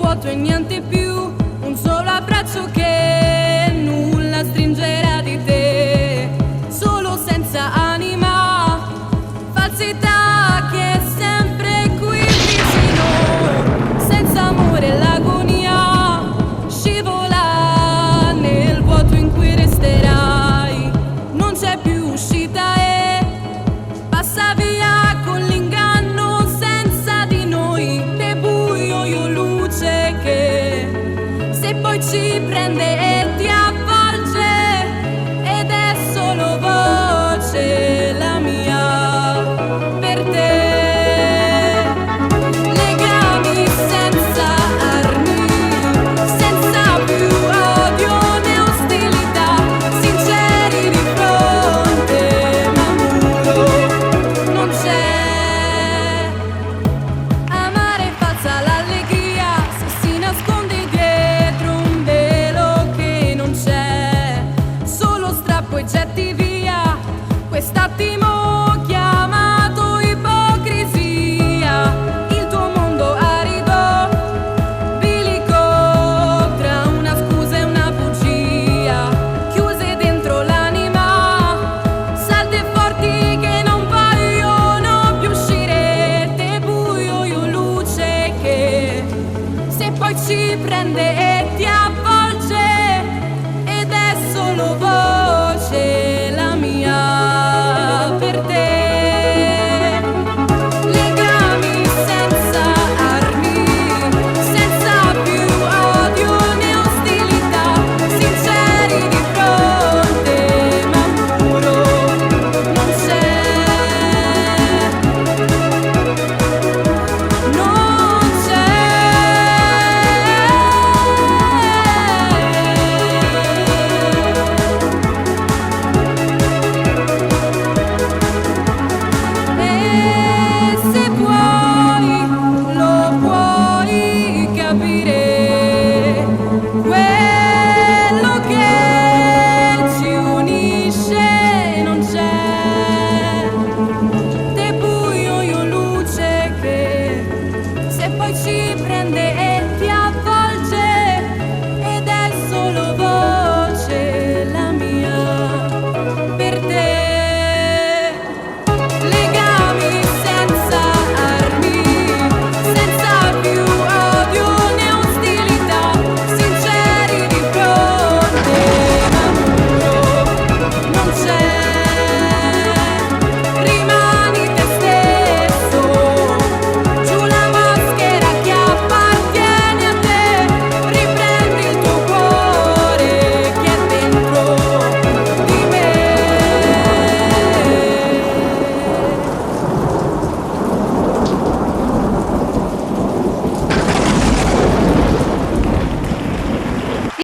vuoto e niente più, un solo abbraccio che nulla stringerà di te, solo senza anima, falsità che è sempre qui vicino, senza amore l'agonia scivola nel vuoto in cui resterai, non c'è più uscita e passa via con l'inganno senza di noi, né buio io luce che se poi ci prende e ti avvolge ed è solo voce la mia per te. Legami senza armi, senza più odio né ostilità, sinceri di fronte ma un muro non c'è. Amare falsa l'allegria se si nasconde dietro un velo che non c'è, solo strappo e getti via quest'attimo chiamato ipocrisia, il tuo mondo arido, bilico tra una scusa e una bugia, chiuse dentro l'anima, salde forti che non vogliono più uscire, te buio io luce che se poi ci prende e ti avvolge ed è solo voce la mia per te. Legami senza armi, senza più odio né ostilità, sinceri di fronte ma un muro non c'è, non c'è. E se puoi, lo puoi capire, quello che ci unisce non c'è, te buio io luce che se poi ci prende